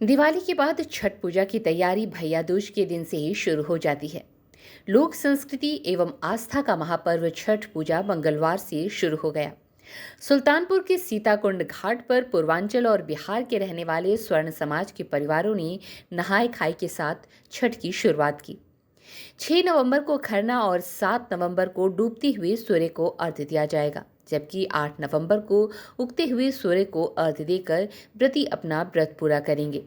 दिवाली के बाद छठ पूजा की तैयारी भैया दूज के दिन से ही शुरू हो जाती है। लोक संस्कृति एवं आस्था का महापर्व छठ पूजा मंगलवार से शुरू हो गया। सुल्तानपुर के सीताकुंड घाट पर पूर्वांचल और बिहार के रहने वाले स्वर्ण समाज के परिवारों ने नहाय खाई के साथ छठ की शुरुआत की। 6 नवंबर को खरना और 7 नवंबर को डूबते हुए सूर्य को अर्घ्य दिया जाएगा, जबकि 8 नवंबर को उगते हुए सूर्य को अर्घ्य देकर व्रती अपना व्रत पूरा करेंगे।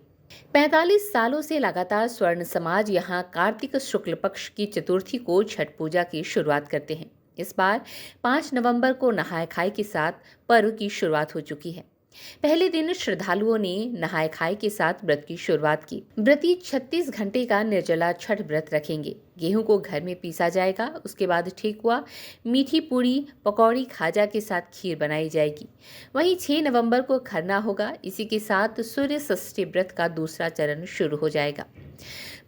45 सालों से लगातार स्वर्ण समाज यहां कार्तिक शुक्ल पक्ष की चतुर्थी को छठ पूजा की शुरुआत करते हैं। इस बार 5 नवंबर को नहाय खाई के साथ पर्व की शुरुआत हो चुकी है। पहले दिन श्रद्धालुओं ने नहाय खाई के साथ व्रत की शुरुआत की। व्रती 36 घंटे का निर्जला छठ व्रत रखेंगे। गेहूं को घर में पीसा जाएगा, उसके बाद ठेकुआ, मीठी पूड़ी, पकौड़ी, खाजा के साथ खीर बनाई जाएगी। वहीं 6 नवंबर को खरना होगा। इसी के साथ सूर्य षष्ठी व्रत का दूसरा चरण शुरू हो जाएगा।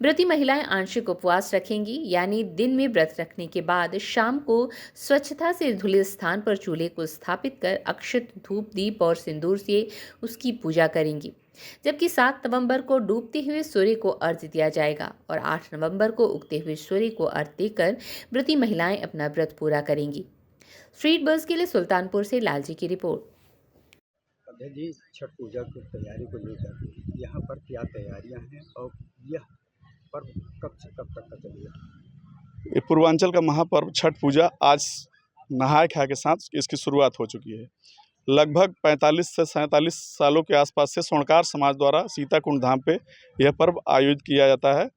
व्रती महिलाएं आंशिक उपवास रखेंगी, यानी दिन में व्रत रखने के बाद शाम को स्वच्छता से धुले स्थान पर चूल्हे को स्थापित कर अक्षत, धूप, दीप और सिंदूर से उसकी पूजा करेंगी। जबकि 7 नवंबर को डूबते हुए सूर्य को अर्घ्य दिया जाएगा और 8 नवंबर को उगते हुए सूर्य को अर्घ्य देकर व्रती महिलाएं अपना व्रत पूरा करेंगी। स्ट्रीट बस के लिए सुल्तानपुर से लालजी की रिपोर्ट। जी, छठ पूजा की तैयारी को लेकर यहाँ पर क्या तैयारियां हैं और यह पर्व कब से कब तक का चलेगा? ये पूर्वांचल का महापर्व छठ पूजा आज नहाय खाए के साथ इसकी शुरुआत हो चुकी है। लगभग 45 से 47 सालों के आसपास से स्वर्णकार समाज द्वारा सीताकुंड धाम पे यह पर्व आयोजित किया जाता है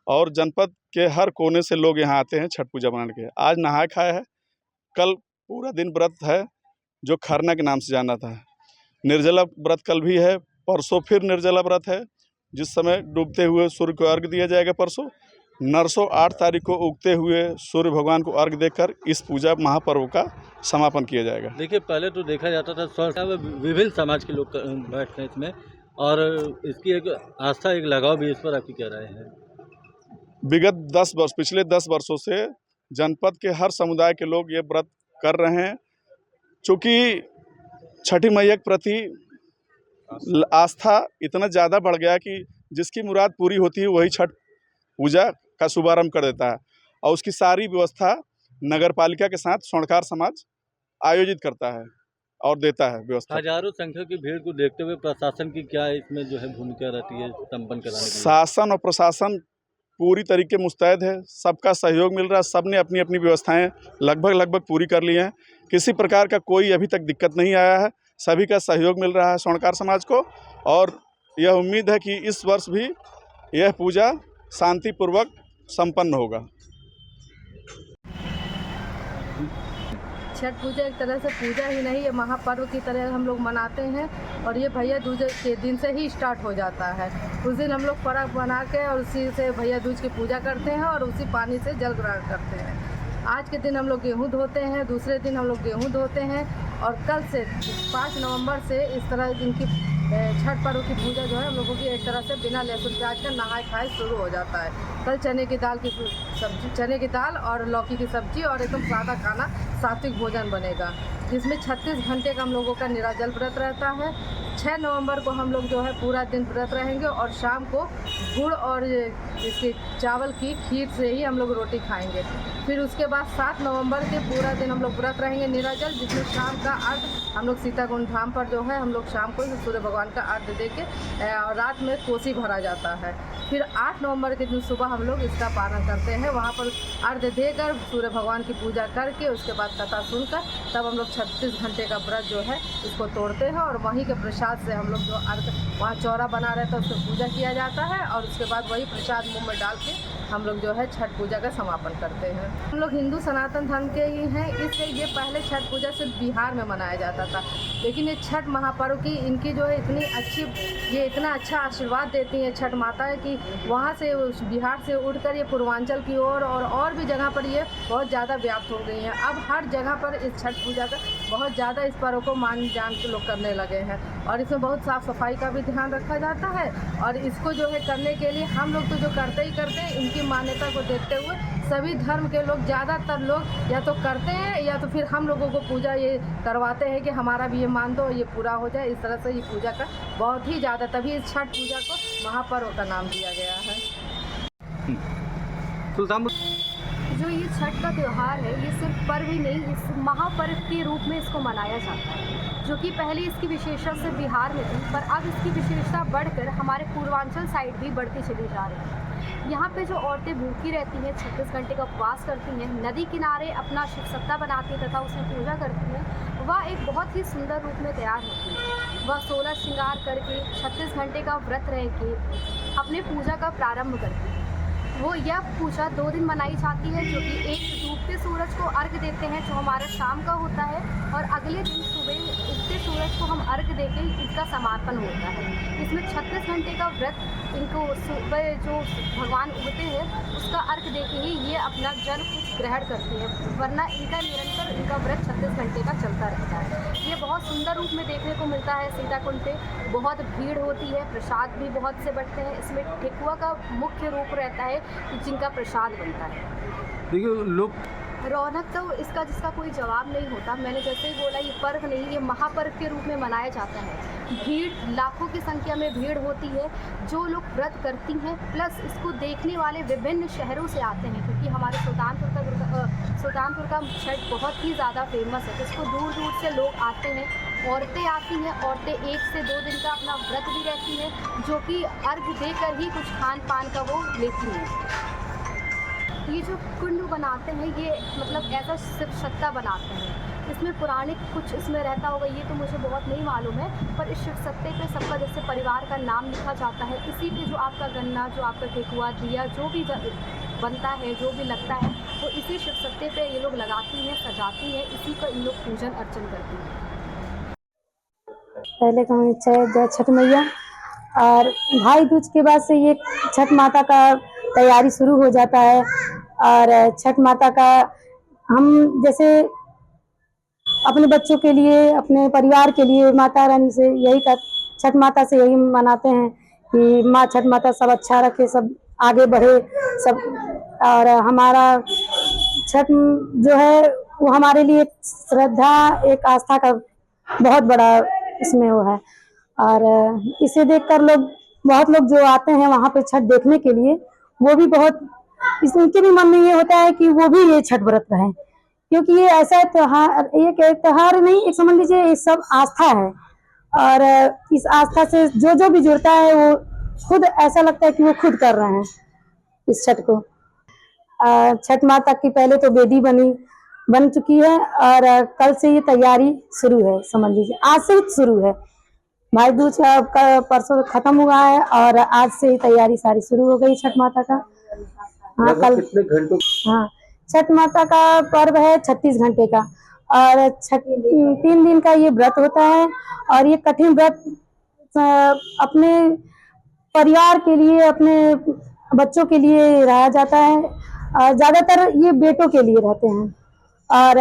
और जनपद के हर कोने से लोग यहाँ आते हैं छठ पूजा मनाने के। आज नहाय खाए है, कल पूरा दिन व्रत है जो खरना के नाम से जाना था। निर्जला व्रत कल भी है, परसों फिर निर्जला व्रत है, जिस समय डूबते हुए सूर्य को अर्घ्य दिया जाएगा। नरसों 8 तारीख को उगते हुए सूर्य भगवान को अर्घ्य देकर इस पूजा महापर्व का समापन किया जाएगा। देखिए, पहले तो देखा जाता था विभिन्न समाज के लोग बैठते हैं इसमें, और इसकी एक आस्था, एक लगाव भी इस पर आपकी क्या राय है? विगत 10 वर्ष, पिछले 10 वर्षों से जनपद के हर समुदाय के लोग ये व्रत कर रहे हैं। चूँकि छठी मैया के प्रति आस्था इतना ज़्यादा बढ़ गया कि जिसकी मुराद पूरी होती है वही छठ पूजा का शुभारंभ कर देता है और उसकी सारी व्यवस्था नगर पालिका के साथ स्वर्णकार समाज आयोजित करता है और देता है व्यवस्था। हजारों संख्या की भीड़ को देखते हुए प्रशासन की क्या इसमें जो है भूमिका रहती है संपन्न कराने के लिए? शासन और प्रशासन पूरी तरीके मुस्तैद है, सबका सहयोग मिल रहा है। सब ने अपनी अपनी व्यवस्थाएं लगभग पूरी कर ली हैं। किसी प्रकार का कोई अभी तक दिक्कत नहीं आया है। सभी का सहयोग मिल रहा है स्वर्णकार समाज को और यह उम्मीद है कि इस वर्ष भी यह पूजा शांतिपूर्वक संपन्न होगा। छठ पूजा एक तरह से पूजा ही नहीं, ये महापर्व की तरह हम लोग मनाते हैं और ये भैया दूज के दिन से ही स्टार्ट हो जाता है। उस दिन हम लोग पर्व बना के और उसी से भैया दूज की पूजा करते हैं और उसी पानी से जल ग्रहण करते हैं। आज के दिन हम लोग गेहूँ धोते हैं, दूसरे दिन हम लोग गेहूँ धोते हैं और कल से 5 नवंबर से इस तरह इनकी छठ पर्व की पूजा जो है हम लोगों की एक तरह से बिना लहसुन प्याज का नहाय खाए शुरू हो जाता है। कल चने की दाल की सब्जी, चने की दाल और लौकी की सब्जी और एकदम सादा खाना, सात्विक भोजन बनेगा, जिसमें 36 घंटे का हम लोगों का निराजल व्रत रहता है। 6 नवंबर को हम लोग जो है पूरा दिन व्रत रहेंगे और शाम को गुड़ और इसके चावल की खीर से ही हम लोग रोटी खाएंगे। फिर उसके बाद 7 नवंबर के पूरा दिन हम लोग व्रत रहेंगे निराजल, जिसमें शाम का अर्घ हम लोग सीताकुंड धाम पर जो है हम लोग शाम को सूर्य भगवान का अर्घ दे के और रात में कोसी भरा जाता है। फिर 8 नवंबर के दिन सुबह हम लोग इसका पारण करते हैं, वहाँ पर अर्घ देकर सूर्य भगवान की पूजा करके उसके बाद कथा सुनकर तब हम लोग 36 घंटे का व्रत जो है इसको तोड़ते हैं और वहीं के प्रसाद से हम लोग जो अर्घ वहाँ चौरा बना रहता है उसको पूजा किया जाता है और उसके बाद वही प्रसाद मुँह में डाल के हम लोग जो है छठ पूजा का समापन करते हैं। हम लोग हिंदू सनातन धर्म के ही हैं, इसलिए ये पहले छठ पूजा सिर्फ बिहार में मनाया जाता था, लेकिन ये छठ महापर्व की इनकी जो है इतनी अच्छी, ये इतना अच्छा आशीर्वाद देती हैं छठ माता है कि वहाँ से बिहार से उठकर ये पूर्वांचल की ओर और भी जगह पर ये बहुत ज़्यादा व्याप्त हो गई हैं। अब हर जगह पर इस छठ पूजा का बहुत ज़्यादा इस पर्व को मान जान के लोग करने लगे हैं और इसमें बहुत साफ़ सफाई का भी ध्यान रखा जाता है और इसको जो है करने के लिए हम लोग तो जो करते ही करते हैं, इनकी मान्यता को देखते हुए सभी धर्म के लोग, ज़्यादातर लोग या तो करते हैं या तो फिर हम लोगों को पूजा ये करवाते हैं कि हमारा भी ये मान दो, ये पूरा हो जाए। इस तरह से ये पूजा का बहुत ही ज़्यादा, तभी इस छठ पूजा को महापर्व का नाम दिया गया है। सुल्तानपुर जो ये छठ का त्यौहार है, ये सिर्फ पर्व ही नहीं, इस महापर्व के रूप में इसको मनाया जाता है, जो कि पहले इसकी विशेषता सिर्फ बिहार में थी, पर अब इसकी विशेषता बढ़कर हमारे पूर्वांचल साइड भी बढ़ती चली जा रही है। यहाँ पे जो औरतें भूखी रहती हैं, 36 घंटे का उपवास करती हैं, नदी किनारे अपना शिव सत्ता बनाती हैं तथा उसमें पूजा करती हैं, वह एक बहुत ही सुंदर रूप में तैयार होती है। वह 16 श्रृंगार करके 36 घंटे का व्रत रह के अपने पूजा का प्रारंभ करती है। वो यह पूजा 2 दिन मनाई जाती है, जो कि एक डूबते सूरज को अर्घ देते हैं जो हमारा शाम का होता है, और अगले दिन सुबह उगते सूरज को हम अर्घ देके इसका समापन होता है। इसमें 36 घंटे का व्रत इनको सुबह जो भगवान उगते हैं उसका अर्घ देके ही ये अपना जल कुछ ग्रहण करती है, वरना इनका निरंतर इनका व्रत 36 घंटे का चलता रहता है। ये बहुत सुंदर रूप में देखने को मिलता है सीताकुंड पे। बहुत भीड़ होती है, प्रसाद भी बहुत से बंटते हैं। इसमें ठेकुआ का मुख्य रूप रहता है जिनका प्रसाद बनता है। देखिए लोग रौनक तो इसका जिसका कोई जवाब नहीं होता। मैंने जैसे ही बोला, ये पर्व नहीं, ये महापर्व के रूप में मनाया जाता है। भीड़ लाखों की संख्या में भीड़ होती है, जो लोग व्रत करती हैं, प्लस इसको देखने वाले विभिन्न शहरों से आते हैं, क्योंकि हमारे सुल्तानपुर का छठ बहुत ही ज़्यादा फेमस है। तो इसको दूर दूर से लोग आते हैं, औरतें आती हैं। औरतें 1 से 2 दिन का अपना व्रत भी रहती हैं, जो कि अर्घ देकर ही कुछ खान पान का वो लेती हैं। ये जो कुंड बनाते हैं, ये मतलब ऐसा शिव सत्ता बनाते हैं। इसमें पौराणिक कुछ इसमें रहता होगा, ये तो मुझे बहुत नहीं मालूम है, पर इस शिव सत्ते पे सबका जैसे परिवार का नाम लिखा जाता है। इसी पे जो आपका गन्ना, जो आपका ठेकुआ, दिया जो भी बनता है, जो भी लगता है, वो इसी शिव सत्ते पे ये लोग लगाती हैं, सजाती हैं। इसी का इन लोग पूजन अर्चन करती हैं। पहले का इच्छा है जय छठ मैया, और भाई दूज के बाद से ये छठ माता का तैयारी शुरू हो जाता है। और छठ माता का हम जैसे अपने बच्चों के लिए, अपने परिवार के लिए माता रानी से यही छठ माता से यही मनाते हैं कि माँ छठ माता सब अच्छा रखे, सब आगे बढ़े सब। और हमारा छठ जो है वो हमारे लिए श्रद्धा, एक आस्था का बहुत बड़ा इसमें वो है। और इसे देखकर बहुत लोग जो आते हैं वहाँ पे छठ देखने के लिए, वो भी बहुत उनके भी मन में ये होता है कि वो भी ये छठ व्रत रहें, क्योंकि ये ऐसा त्योहार, ये त्योहार नहीं, एक समझ लीजिए ये सब आस्था है। और इस आस्था से जो भी जुड़ता है वो खुद ऐसा लगता है कि वो खुद कर रहे हैं इस छठ को। छठ माता की पहले तो बेदी बन चुकी है, और कल से ये तैयारी शुरू है, समझ लीजिए आज से शुरू है। भाई दूज का परसों खत्म हुआ है, और आज से ही तैयारी सारी शुरू हो गई छठ माता का। हाँ, कल कितने घंटों? हाँ, छठ माता का पर्व है 36 घंटे का, और 3 दिन का ये व्रत होता है। और ये कठिन व्रत अपने परिवार के लिए, अपने बच्चों के लिए रहा जाता है। और ज्यादातर ये बेटों के लिए रहते हैं, और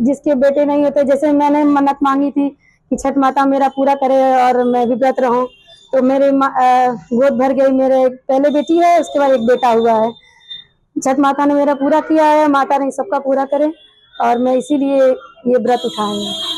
जिसके बेटे नहीं होते, जैसे मैंने मन्नत मांगी थी कि छठ माता मेरा पूरा करे और मैं भी व्रत रहूं, तो मेरे गोद भर गई। मेरे पहले बेटी है, उसके बाद एक बेटा हुआ है। छठ माता ने मेरा पूरा किया है, माता ने सबका पूरा करे, और मैं इसीलिए ये व्रत उठाई है।